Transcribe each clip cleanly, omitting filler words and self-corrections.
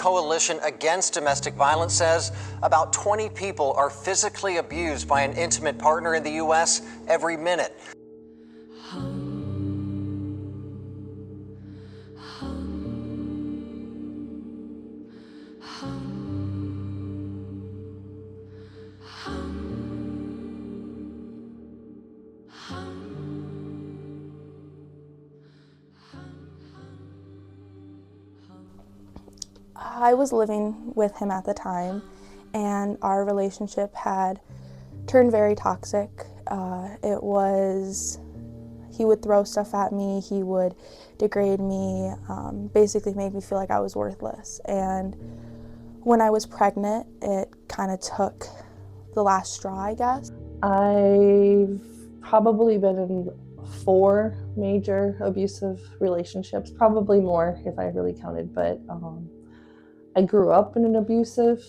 Coalition Against Domestic Violence says about 20 people are physically abused by an intimate partner in the U.S. every minute. I was living with him at the time, and our relationship had turned very toxic. He would throw stuff at me, he would degrade me, basically made me feel like I was worthless. And when I was pregnant, it kind of took the last straw, I guess. I've probably been in 4 major abusive relationships, probably more if I really counted, but I grew up in an abusive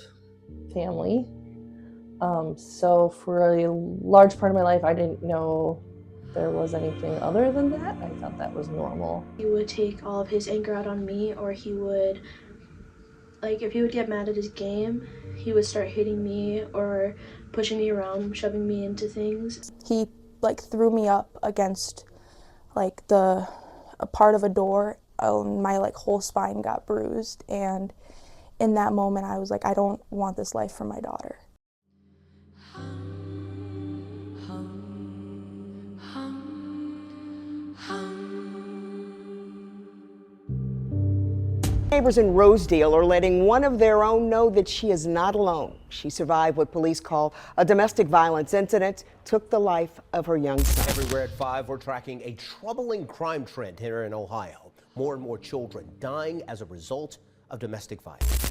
family. So for a large part of my life, I didn't know there was anything other than that. I thought that was normal. He would take all of his anger out on me, or he would, like, if he would get mad at his game, he would start hitting me or pushing me around, shoving me into things. He threw me up against a part of a door, and my whole spine got bruised. And in that moment, I was like, I don't want this life for my daughter. Neighbors in Rosedale are letting one of their own know that she is not alone. She survived what police call a domestic violence incident, took the life of her young son. Everywhere at 5, we're tracking a troubling crime trend here in Ohio. More and more children dying as a result of domestic violence.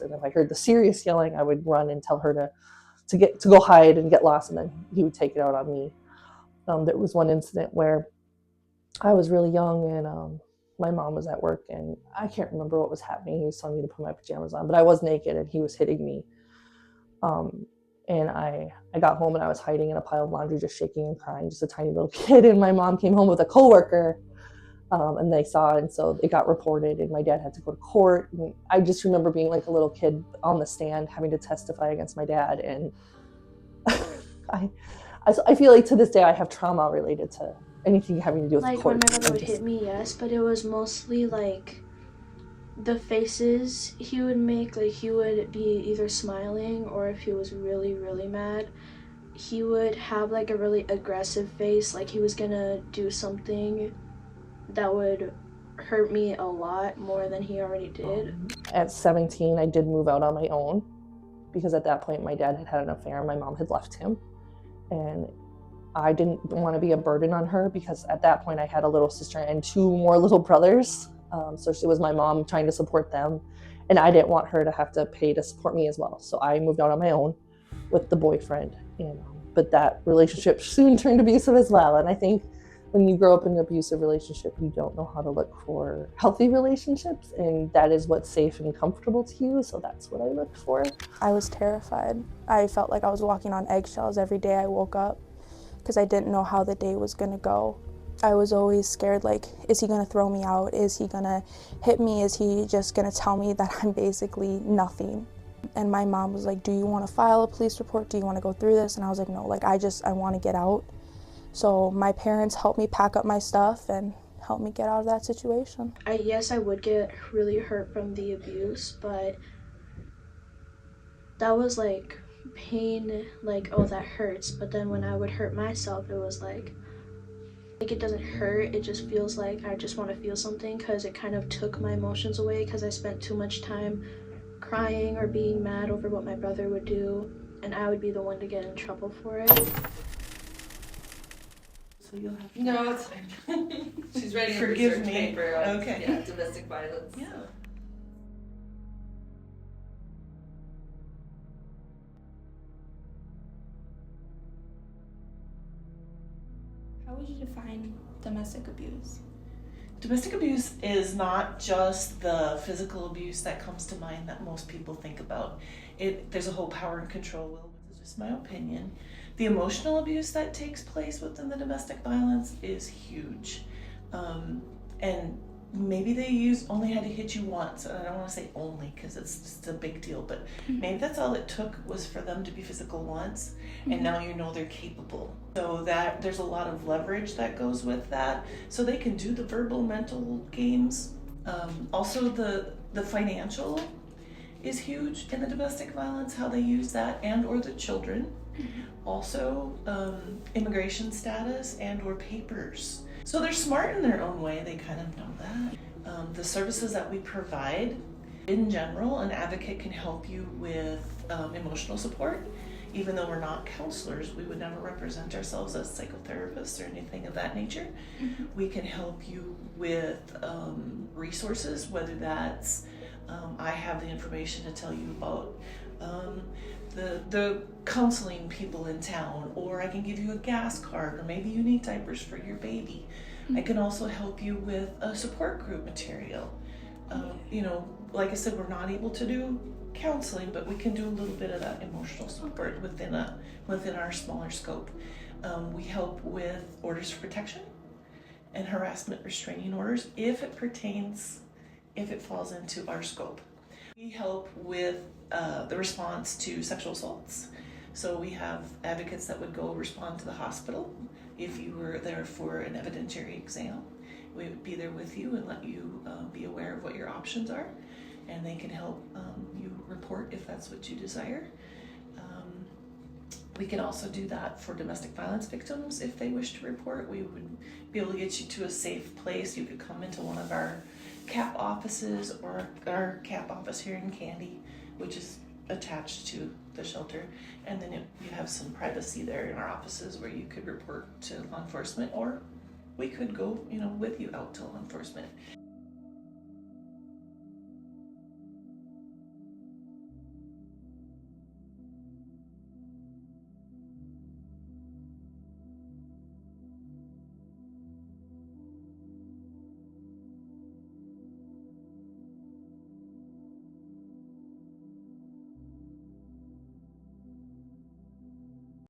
And if I heard the serious yelling, I would run and tell her to go hide and get lost, and then he would take it out on me. There was one incident where I was really young, and my mom was at work, and I can't remember what was happening. He was telling me to put my pajamas on, but I was naked, and he was hitting me. And I got home, and I was hiding in a pile of laundry, just shaking and crying, just a tiny little kid. And my mom came home with a coworker, and they saw it, and so it got reported, and my dad had to go to court. And I just remember being like a little kid on the stand having to testify against my dad, and I feel like to this day I have trauma related to anything having to do with like court. When my brother would hit me, yes, but it was mostly like the faces he would make. Like, he would be either smiling, or if he was really, really mad, he would have like a really aggressive face, like he was gonna do something that would hurt me a lot more than he already did. At 17, I did move out on my own, because at that point my dad had had an affair, my mom had left him, and I didn't want to be a burden on her, because at that point I had a little sister and 2 more little brothers. So it was my mom trying to support them, and I didn't want her to have to pay to support me as well. So I moved out on my own with the boyfriend, but that relationship soon turned abusive as well. And I think when you grow up in an abusive relationship, you don't know how to look for healthy relationships, and that is what's safe and comfortable to you, so that's what I looked for. I was terrified. I felt like I was walking on eggshells every day I woke up, because I didn't know how the day was gonna go. I was always scared, like, is he gonna throw me out? Is he gonna hit me? Is he just gonna tell me that I'm basically nothing? And my mom was like, do you wanna file a police report? Do you wanna go through this? And I was like, no, I wanna get out. So my parents helped me pack up my stuff and helped me get out of that situation. Yes, I would get really hurt from the abuse, but that was like pain, like, oh, that hurts. But then when I would hurt myself, it was like it doesn't hurt, it just feels like I just want to feel something, because it kind of took my emotions away, because I spent too much time crying or being mad over what my brother would do, and I would be the one to get in trouble for it. So you'll have to... No, it's fine. She's writing a Forgive research me. paper on Okay. domestic violence. Yeah. How would you define domestic abuse? Domestic abuse is not just the physical abuse that comes to mind that most people think about. There's a whole power and control, which is just my opinion. The emotional abuse that takes place within the domestic violence is huge. And maybe they only had to hit you once, and I don't want to say only because it's just a big deal, but maybe that's all it took was for them to be physical once, and now you know they're capable. So that there's a lot of leverage that goes with that, so they can do the verbal mental games. Also the financial is huge in the domestic violence, how they use that and or the children. Also immigration status and or papers. So they're smart in their own way, they kind of know that. The services that we provide, in general, an advocate can help you with emotional support. Even though we're not counselors, we would never represent ourselves as psychotherapists or anything of that nature. We can help you with resources, whether that's I have the information to tell you about the counseling people in town, or I can give you a gas card, or maybe you need diapers for your baby. I can also help you with a support group material. You know, like I said, we're not able to do counseling, but we can do a little bit of that emotional support within our smaller scope. We help with orders for protection and harassment restraining orders if it falls into our scope. We help with the response to sexual assaults. So we have advocates that would go respond to the hospital if you were there for an evidentiary exam. We would be there with you and let you be aware of what your options are, and they can help you report if that's what you desire. We can also do that for domestic violence victims if they wish to report. We would be able to get you to a safe place. You could come into one of our CAP offices or our CAP office here in Candy, which is attached to the shelter, and then you have some privacy there in our offices where you could report to law enforcement, or we could go, with you out to law enforcement.